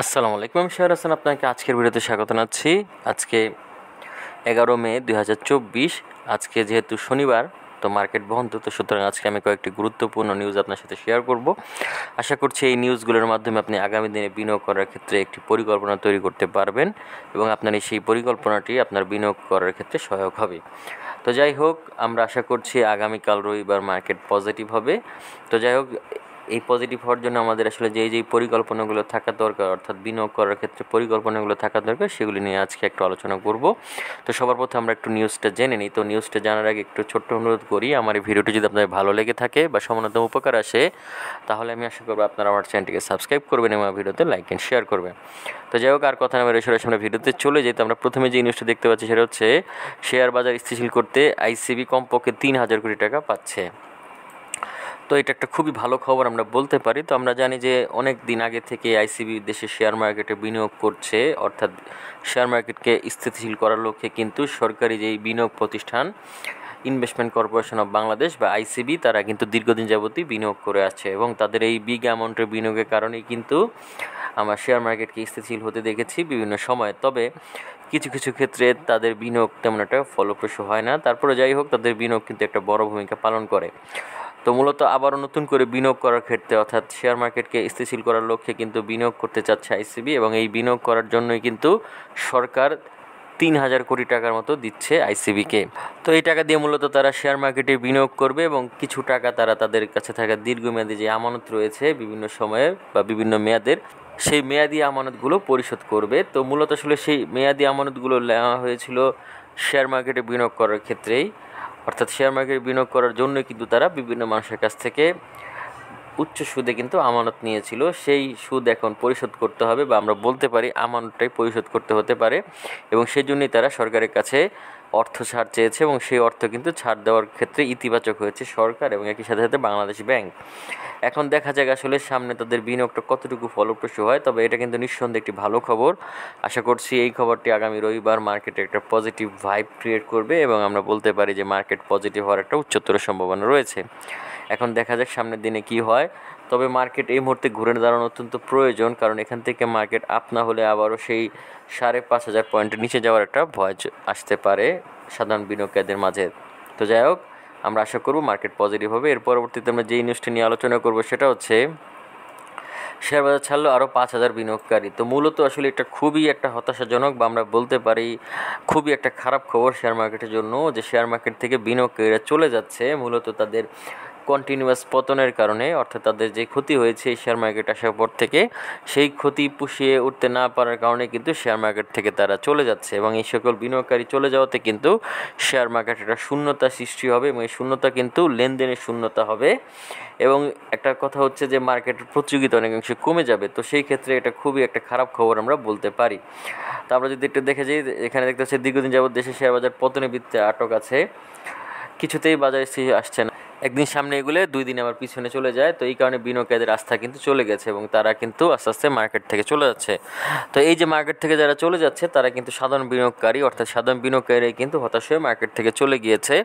আসসালামু আলাইকুম, আমি শাহর হাসান। আপনাকে আজকের ভিডিওতে স্বাগত জানাচ্ছি। আজকে 11 মে 2024। আজকে যেহেতু শনিবার, তো মার্কেট বন্ধ, তো সুতরাং আজকে আমি কয়েকটি গুরুত্বপূর্ণ নিউজ আপনার সাথে শেয়ার করব। আশা করছি এই নিউজগুলোর মাধ্যমে আপনি আগামী দিনে বিনিয়োগ করার ক্ষেত্রে একটি পরিকল্পনা তৈরি করতে পারবেন এবং আপনার সেই পরিকল্পনাটি আপনার বিনিয়োগ করার ক্ষেত্রে সহায়ক হবে। তো যাই হোক, আমরা আশা করছি আগামীকাল রবিবার মার্কেট পজিটিভ হবে। তো যাই হোক, এই পজিটিভ হওয়ার জন্য আমাদের আসলে যেই পরিকল্পনাগুলো থাকা দরকার, অর্থাৎ বিনিয়োগ করার ক্ষেত্রে পরিকল্পনাগুলো থাকা দরকার, সেগুলি নিয়ে আজকে একটু আলোচনা করব। তো সবার প্রথমে আমরা একটু নিউজটা জেনে নিই। তো নিউজটা জানার আগে একটু ছোট্ট অনুরোধ করি, আমার এই ভিডিওটি যদি আপনাদের ভালো লেগে থাকে বা সামান্যতম উপকার আসে, তাহলে আমি আশা করবো আপনারা আমার চ্যানেলটিকে সাবস্ক্রাইব করবেন এবং ভিডিওতে লাইক অ্যান্ড শেয়ার করবেন। তো যাই হোক, আর কথা না বলে সরাসরি আমরা ভিডিওতে চলে যাই। তো আমরা প্রথমে যে নিউজটা দেখতে পাচ্ছি সেটা হচ্ছে শেয়ার বাজার স্থিতিশীল করতে আইসিবি কমপক্ষে 3,000 কোটি টাকা পাচ্ছে। তো এটা একটা খুবই ভালো খবর আমরা বলতে পারি। তো আমরা জানি যে অনেক দিন আগে থেকে আইসিবি দেশের শেয়ার মার্কেটে বিনিয়োগ করছে, অর্থাৎ শেয়ার মার্কেটকে স্থিতিশীল করার লক্ষ্যে কিন্তু সরকারি যেই বিনিয়োগ প্রতিষ্ঠান ইনভেস্টমেন্ট কর্পোরেশন অফ বাংলাদেশ বা আইসিবি, তারা কিন্তু দীর্ঘদিন যাবতই বিনিয়োগ করে আসছে এবং তাদের এই বিগ অ্যামাউন্টের বিনিয়োগের কারণেই কিন্তু আমরা শেয়ার মার্কেটকে স্থিতিশীল হতে দেখেছি বিভিন্ন সময়। তবে কিছু কিছু ক্ষেত্রে তাদের বিনিয়োগ তেমন একটা ফলপ্রসূ হয় না। তারপরে যাই হোক, তাদের বিনিয়োগ কিন্তু একটা বড় ভূমিকা পালন করে। তো মূলত আবারও নতুন করে বিনিয়োগ করার ক্ষেত্রে, অর্থাৎ শেয়ার মার্কেটকে স্থিতিশীল করার লক্ষ্যে কিন্তু বিনিয়োগ করতে চাচ্ছে আইসিবি এবং এই বিনিয়োগ করার জন্যই কিন্তু সরকার 3,000 কোটি টাকার মতো দিচ্ছে আইসিবিকে। তো এই টাকা দিয়ে মূলত তারা শেয়ার মার্কেটে বিনিয়োগ করবে এবং কিছু টাকা তারা তাদের কাছে থাকা দীর্ঘমেয়াদী যে আমানত রয়েছে বিভিন্ন সময়ে বা বিভিন্ন মেয়াদের, সেই মেয়াদি আমানতগুলো পরিশোধ করবে। তো মূলত আসলে সেই মেয়াদি আমানতগুলো নেওয়া হয়েছিল শেয়ার মার্কেটে বিনিয়োগ করার ক্ষেত্রেই, অর্থাৎ শেয়ার মার্কেটে বিনিয়োগ করার জন্যই কিন্তু তারা বিভিন্ন মানুষের কাছ থেকে উচ্চ সুদে কিন্তু আমানত নিয়েছিল। সেই সুদ এখন পরিশোধ করতে হবে, বা আমরা বলতে পারি আমানতটাই পরিশোধ করতে হতে পারে, এবং সেই জন্যই তারা সরকারের কাছে অর্থ ছাড় চেয়েছে এবং সেই অর্থ কিন্তু ছাড় দেওয়ার ক্ষেত্রে ইতিবাচক হয়েছে সরকার এবং একই সাথে সাথে বাংলাদেশ ব্যাংক। এখন দেখা যাক আসলে সামনে তাদের বিনিয়োগটা কতটুকু ফলপ্রসূ হয়। তবে এটা কিন্তু নিঃসন্দেহে একটি ভালো খবর। আশা করছি এই খবরটি আগামী রবিবার মার্কেটে একটা পজিটিভ ভাইব ক্রিয়েট করবে এবং আমরা বলতে পারি যে মার্কেট পজিটিভ হওয়ার একটা উচ্চতর সম্ভাবনা রয়েছে। এখন দেখা যাক সামনের দিনে কি হয়। তবে মার্কেট এই মুহূর্তে ঘুরে দাঁড়ানো অত্যন্ত প্রয়োজন, কারণ এখান থেকে মার্কেট আপ না হলে আবারও সেই 5,500 পয়েন্টের নিচে যাওয়ার একটা ভয় আসতে পারে সাধারণ বিনিয়োগকারীদের মাঝে। তো যাই হোক, আমরা আশা করব মার্কেট পজিটিভ হবে। এর পরবর্তীতে আমরা যেই নিউজটি নিয়ে আলোচনা করব সেটা হচ্ছে শেয়ার বাজার ছাড়লো আরও 5,000 বিনিয়োগকারী। তো মূলত আসলে এটা খুবই একটা হতাশাজনক, বা আমরা বলতে পারি খুবই একটা খারাপ খবর শেয়ার মার্কেটের জন্য, যে শেয়ার মার্কেট থেকে বিনিয়োগকারীরা চলে যাচ্ছে মূলত তাদের কন্টিনিউয়াস পতনের কারণে। অর্থাৎ তাদের যে ক্ষতি হয়েছে এই শেয়ার মার্কেট আসার পর থেকে, সেই ক্ষতি পুষিয়ে উঠতে না পারার কারণে কিন্তু শেয়ার মার্কেট থেকে তারা চলে যাচ্ছে এবং এই সকল বিনিয়োগকারী চলে যাওয়াতে কিন্তু শেয়ার মার্কেটে একটা শূন্যতা সৃষ্টি হবে এবং এই শূন্যতা কিন্তু লেনদেনের শূন্যতা হবে। এবং একটা কথা হচ্ছে যে মার্কেটের প্রতিযোগিতা অনেকাংশে কমে যাবে। তো সেই ক্ষেত্রে এটা খুবই একটা খারাপ খবর আমরা বলতে পারি। তো আমরা যদি একটু দেখে যাই, এখানে দেখতে পাচ্ছি দীর্ঘদিন যাবৎ দেশের শেয়ার বাজার পতনে বৃত্তে আটক আছে, কিছুতেই বাজারে স্থিতি আসছে না। একদিন সামনে এগুলো 2 দিন আবার পিছনে চলে যায়। তো এই কারণে বিনিয়োগকারীদের আস্থা কিন্তু চলে গেছে এবং তারা কিন্তু আস্তে আস্তে মার্কেট থেকে চলে যাচ্ছে। তো এই যে মার্কেট থেকে যারা চলে যাচ্ছে তারা কিন্তু সাধারণ বিনিয়োগকারী, অর্থাৎ সাধারণ বিনিয়োগকারীরাই কিন্তু হতাশ হয়ে মার্কেট থেকে চলে গিয়েছে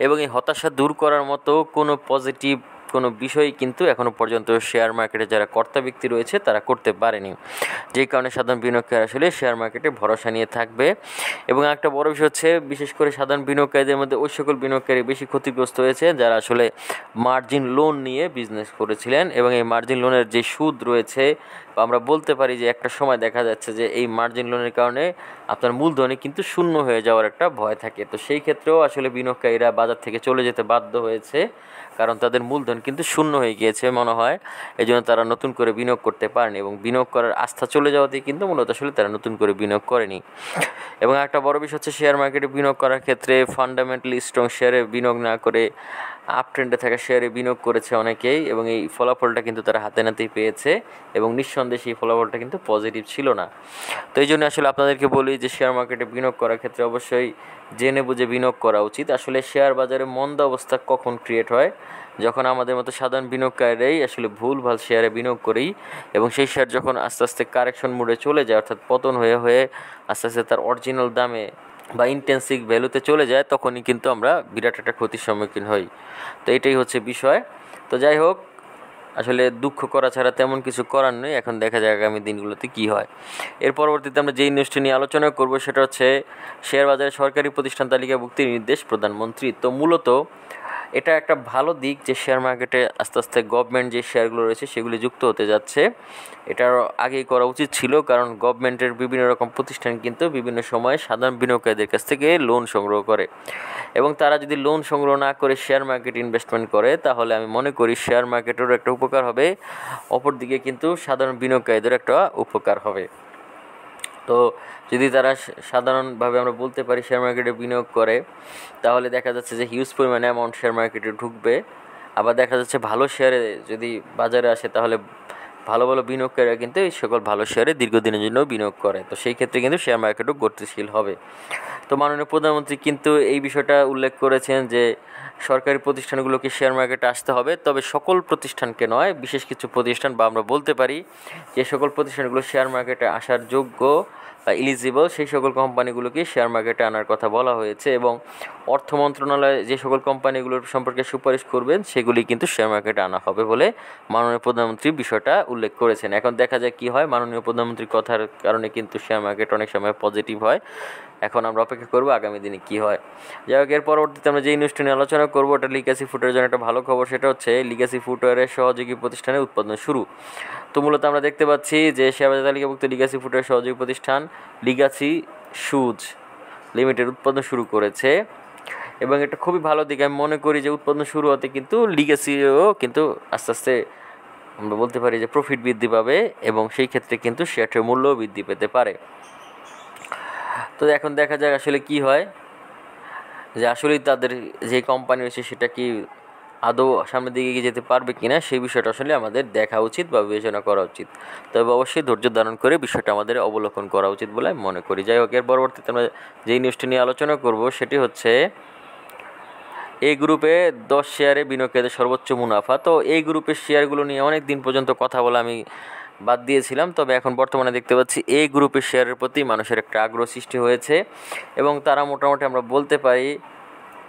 এবং এই হতাশা দূর করার মতো কোনো পজিটিভ কোনো বিষয় কিন্তু এখনও পর্যন্ত শেয়ার মার্কেটে যারা কর্তা ব্যক্তি রয়েছে তারা করতে পারেনি, যেই কারণে সাধারণ বিনিয়োগকারী আসলে শেয়ার মার্কেটে ভরসা নিয়ে থাকবে। এবং একটা বড় বিষয় হচ্ছে, বিশেষ করে সাধারণ বিনিয়োগকারীদের মধ্যে ওই সকল বিনিয়োগকারী বেশি ক্ষতিগ্রস্ত হয়েছে যারা আসলে মার্জিন লোন নিয়ে বিজনেস করেছিলেন এবং এই মার্জিন লোনের যে সুদ রয়েছে, আমরা বলতে পারি যে একটা সময় দেখা যাচ্ছে যে এই মার্জিন লোনের কারণে আপনার মূলধনে কিন্তু শূন্য হয়ে যাওয়ার একটা ভয় থাকে। তো সেই ক্ষেত্রেও আসলে বিনিয়োগকারীরা বাজার থেকে চলে যেতে বাধ্য হয়েছে, কারণ তাদের মূলধন কিন্তু শূন্য হয়ে গিয়েছে মনে হয়, এই জন্য তারা নতুন করে বিনিয়োগ করতে পারেনি এবং বিনিয়োগ করার আস্থা চলে যাওয়াতেই কিন্তু মূলত আসলে তারা নতুন করে বিনিয়োগ করেনি। এবং একটা বড় বিষয় হচ্ছে শেয়ার মার্কেটে বিনিয়োগ করার ক্ষেত্রে ফান্ডামেন্টালি স্ট্রং শেয়ারে বিনিয়োগ না করে আপ ট্রেন্ডে থাকা শেয়ারে বিনিয়োগ করেছে অনেকেই এবং এই ফলাফলটা কিন্তু তারা হাতে নাতেই পেয়েছে এবং নিঃসন্দেহে সেই ফলাফলটা কিন্তু পজিটিভ ছিল না। তো এই জন্য আসলে আপনাদেরকে বলি যে শেয়ার মার্কেটে বিনিয়োগ করার ক্ষেত্রে অবশ্যই জেনে বুঝে বিনিয়োগ করা উচিত। আসলে শেয়ার বাজারে মন্দা অবস্থা কখন ক্রিয়েট হয়, যখন আমাদের মতো সাধারণ বিনিয়োগকারীরাই আসলে ভুলভাল শেয়ারে বিনিয়োগ করি এবং সেই শেয়ার যখন আস্তে আস্তে কারেকশন মোডে চলে যায়, অর্থাৎ পতন হয়ে হয়ে আস্তে আস্তে তার অরিজিনাল দামে বা ইন্টেন্সিক ভ্যালুতে চলে যায়, তখনই কিন্তু আমরা বিরাট একটা ক্ষতির সম্মুখীন হই। তো এটাই হচ্ছে বিষয়। তো যাই হোক, আসলে দুঃখ করা ছাড়া তেমন কিছু করার নেই। এখন দেখা যাক আগামী দিনগুলোতে কী হয়। এর পরবর্তীতে আমরা যেই নিউজটি নিয়ে আলোচনা করব সেটা হচ্ছে শেয়ার বাজারে সরকারি প্রতিষ্ঠান তালিকাভুক্তির নির্দেশ প্রধানমন্ত্রী। তো মূলত এটা একটা ভালো দিক যে শেয়ার মার্কেটে আস্তে আস্তে গভর্নমেন্ট যে শেয়ারগুলো রয়েছে সেগুলি যুক্ত হতে যাচ্ছে। এটার আগেই করা উচিত ছিল, কারণ গভর্নমেন্টের বিভিন্ন রকম প্রতিষ্ঠান কিন্তু বিভিন্ন সময়ে সাধারণ বিনিয়োগকারীদের কাছ থেকে লোন সংগ্রহ করে, এবং তারা যদি লোন সংগ্রহ না করে শেয়ার মার্কেট ইনভেস্টমেন্ট করে তাহলে আমি মনে করি শেয়ার মার্কেটেরও একটা উপকার হবে, অপরদিকে কিন্তু সাধারণ বিনিয়োগকারীদের একটা উপকার হবে। তো যদি তারা সাধারণভাবে আমরা বলতে পারি শেয়ার মার্কেটে বিনিয়োগ করে, তাহলে দেখা যাচ্ছে যে হিউজ পরিমাণে অ্যামাউন্ট শেয়ার মার্কেটে ঢুকবে। আবার দেখা যাচ্ছে ভালো শেয়ারে যদি বাজারে আসে তাহলে ভালো ভালো বিনিয়োগকারীরা কিন্তু এই সকল ভালো শেয়ারে দীর্ঘদিনের জন্য বিনিয়োগ করে। তো সেই ক্ষেত্রে কিন্তু শেয়ার মার্কেটও গতিশীল হবে। তো মাননীয় প্রধানমন্ত্রী কিন্তু এই বিষয়টা উল্লেখ করেছেন যে সরকারি প্রতিষ্ঠানগুলোকে শেয়ার মার্কেটে আসতে হবে, তবে সকল প্রতিষ্ঠানকে নয়, বিশেষ কিছু প্রতিষ্ঠান বা আমরা বলতে পারি যে সকল প্রতিষ্ঠানগুলো শেয়ার মার্কেটে আসার যোগ্য বা এলিজিবল সেই সকল কোম্পানিগুলোকে শেয়ার মার্কেটে আনার কথা বলা হয়েছে, এবং অর্থ মন্ত্রণালয় যে সকল কোম্পানিগুলোর সম্পর্কে সুপারিশ করবেন সেগুলি কিন্তু শেয়ার মার্কেটে আনা হবে বলে মাননীয় প্রধানমন্ত্রী বিষয়টা উল্লেখ করেছেন। এখন দেখা যায় কি হয়, মাননীয় প্রধানমন্ত্রীর কথার কারণে কিন্তু শেয়ার মার্কেট অনেক সময় পজিটিভ হয়। এখন আমরা অপেক্ষা করব আগামী দিনে কী হয়। যাই হোক, এর পরবর্তীতে আমরা যেই নিউজটি নিয়ে আলোচনা করবো ওটা লিগ্যাসি ফুটওয়্যারের জন্য একটা ভালো খবর। সেটা হচ্ছে লিগ্যাসি ফুটওয়্যারের সহযোগী প্রতিষ্ঠানে উৎপাদন শুরু। তো মূলত আমরা দেখতে পাচ্ছি যে শেয়ারবাজার তালিকাভুক্ত লিগ্যাসি ফুটওয়্যার সহযোগী প্রতিষ্ঠান লিগ্যাসি শুজ লিমিটেড উৎপাদন শুরু করেছে, এবং এটা খুবই ভালো দিক। আমি মনে করি যে উৎপাদন শুরু হতে কিন্তু লিগ্যাসিও কিন্তু আস্তে আস্তে আমরা বলতে পারি যে প্রফিট বৃদ্ধি পাবে, এবং সেই ক্ষেত্রে কিন্তু শেয়ারটির মূল্যও বৃদ্ধি পেতে পারে। তো এখন দেখা যাক আসলে কি হয়, যে আসলেই তাদের যে কোম্পানি রয়েছে সেটা কি আদৌ সামনের দিকে এগিয়ে যেতে পারবে কিনা সেই বিষয়টা আসলে আমাদের দেখা উচিত বা বিবেচনা করা উচিত। তবে অবশ্যই ধৈর্য ধারণ করে বিষয়টা আমাদের অবলোকন করা উচিত বলে আমি মনে করি। যাই হোক, এর পরবর্তীতে আমরা যেই নিউজটি নিয়ে আলোচনা করব সেটি হচ্ছে এই গ্রুপে 10 শেয়ারে বিনিয়োগকারীদের সর্বোচ্চ মুনাফা। তো এই গ্রুপের শেয়ারগুলো নিয়ে অনেক দিন পর্যন্ত কথা বলা আমি বাদ দিয়েছিলাম, তবে এখন বর্তমানে দেখতে পাচ্ছি এই গ্রুপের শেয়ারের প্রতি মানুষের একটা আগ্রহ সৃষ্টি হয়েছে, এবং তারা মোটামুটি আমরা বলতে পারি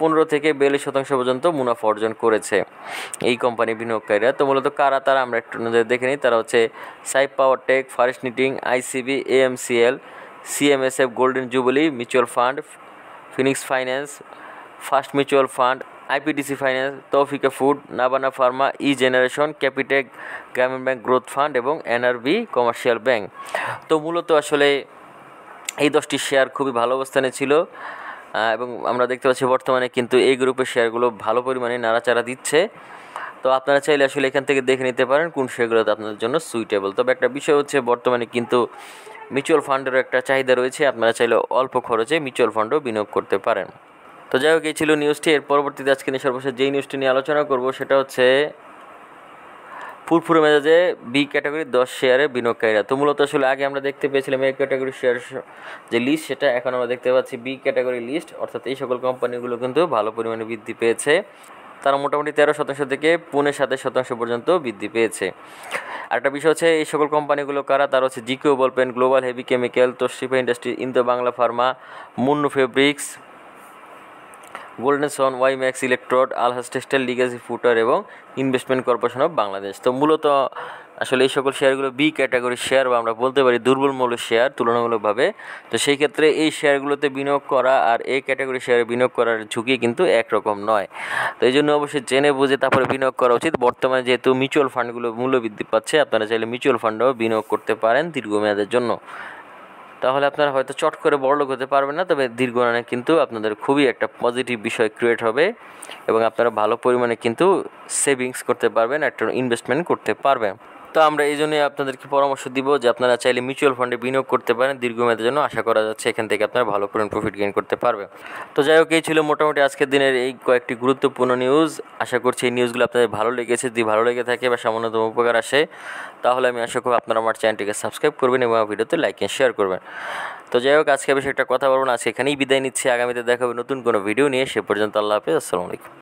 15 থেকে 42% পর্যন্ত মুনাফা অর্জন করেছে এই কোম্পানি বিনিয়োগকারীরা। তো মূলত কারা তারা আমরা একটু নজরে দেখে নিই। তারা হচ্ছে Saif power tech, far east knitting, ICB, AMCL, CMSF, golden jubilee mutual fund, phoenix finance, first mutual fund, IPDC finance, Taufika food, Nabana pharma, E generation, Capitec, Grameen bank growth fund এবং এনআরবি কমার্শিয়াল ব্যাংক। তো মূলত আসলে এই 10টি শেয়ার খুবই ভালো অবস্থানে ছিল, এবং আমরা দেখতে পাচ্ছি বর্তমানে কিন্তু এই গ্রুপের শেয়ারগুলো ভালো পরিমাণে নাড়াচাড়া দিচ্ছে। তো আপনারা চাইলে আসলে এখান থেকে দেখে নিতে পারেন কোন শেয়ারগুলোতে আপনাদের জন্য সুইটেবল। তবে একটা বিষয় হচ্ছে বর্তমানে কিন্তু মিউচুয়াল ফান্ডেরও একটা চাহিদা রয়েছে, আপনারা চাইলে অল্প খরচে মিউচুয়াল ফান্ডও বিনিয়োগ করতে পারেন। তো যাই হোক, এই ছিল নিউজটি। এর পরবর্তীতে আজকে সর্বশেষ যেই নিউজটি নিয়ে আলোচনা করব সেটা হচ্ছে ফুরফুরে মেজাজে বি ক্যাটাগরির 10 শেয়ারে বিনিয়োগকারীরা। তো মূলত আসলে আগে আমরা দেখতে পেয়েছিলাম এ ক্যাটাগরির শেয়ার যে লিস্ট, সেটা এখন আমরা দেখতে পাচ্ছি বি ক্যাটাগরি লিস্ট, অর্থাৎ এই সকল কোম্পানিগুলো কিন্তু ভালো পরিমাণে বৃদ্ধি পেয়েছে। তারা মোটামুটি 13% থেকে 27% পর্যন্ত বৃদ্ধি পেয়েছে। আরেকটা বিষয় হচ্ছে এই সকল কোম্পানিগুলো কারা, তারা হচ্ছে GQ ball pen, global heavy chemical, Toshiba industry, Indo Bangla pharma, Munnu fabrics, golden son, Y max electrode, Alhaj textile, legacy footwear এবং ইনভেস্টমেন্ট কর্পোরেশন অফ বাংলাদেশ। তো মূলত আসলে এই সকল শেয়ারগুলো বি ক্যাটাগরির শেয়ার, বা আমরা বলতে পারি দুর্বল মূল্যের শেয়ার তুলনামূলকভাবে। তো সেই ক্ষেত্রে এই শেয়ারগুলোতে বিনিয়োগ করা আর এই ক্যাটাগরির শেয়ারে বিনিয়োগ করার ঝুঁকি কিন্তু একরকম নয়। তো এই জন্য অবশ্যই জেনে বুঝে তারপরে বিনিয়োগ করা উচিত। বর্তমানে যেহেতু মিউচুয়াল ফান্ডগুলো মূল্য বৃদ্ধি পাচ্ছে, আপনারা চাইলে মিউচুয়াল ফান্ডেও বিনিয়োগ করতে পারেন দীর্ঘমেয়াদের জন্য। তাহলে আপনারা হয়তো চট করে বড়লোক হতে পারবেন না, তবে দীর্ঘমেয়াদে কিন্তু আপনাদের খুবই একটা পজিটিভ বিষয় ক্রিয়েট হবে, এবং আপনারা ভালো পরিমাণে কিন্তু সেভিংস করতে পারবেন, একটা ইনভেস্টমেন্ট করতে পারবেন। তো আমরা এই জন্যই আপনাদেরকে পরামর্শ দিব যে আপনারা চাইলে মিউচুয়াল ফান্ডে বিনিয়োগ করতে পারেন দীর্ঘমেয়াদের জন্য। আশা করা যাচ্ছে এখান থেকে আপনারা ভালো পরিমাণ প্রফিট গেইন করতে পারবেন। তো যাই হোক, এই ছিল মোটামুটি আজকের দিনের এই কয়েকটি গুরুত্বপূর্ণ নিউজ। আশা করছি এই নিউজগুলো আপনাদের ভালো লেগেছে। যদি ভালো লেগে থাকে বা সামান্যতম উপকার আসে, তাহলে আমি আশা করি আপনারা আমার চ্যানেলটিকে সাবস্ক্রাইব করবেন এবং আমার ভিডিওতে লাইক এন্ড শেয়ার করবেন। তো যাই হোক, আজকে বেশি একটা কথা বলবো না, আজকে এখানেই বিদায় নিচ্ছি। আগামীতে দেখা হবে নতুন কোনো ভিডিও নিয়ে। সে পর্যন্ত আল্লাহ হাফেজ, আসসালামু আলাইকুম।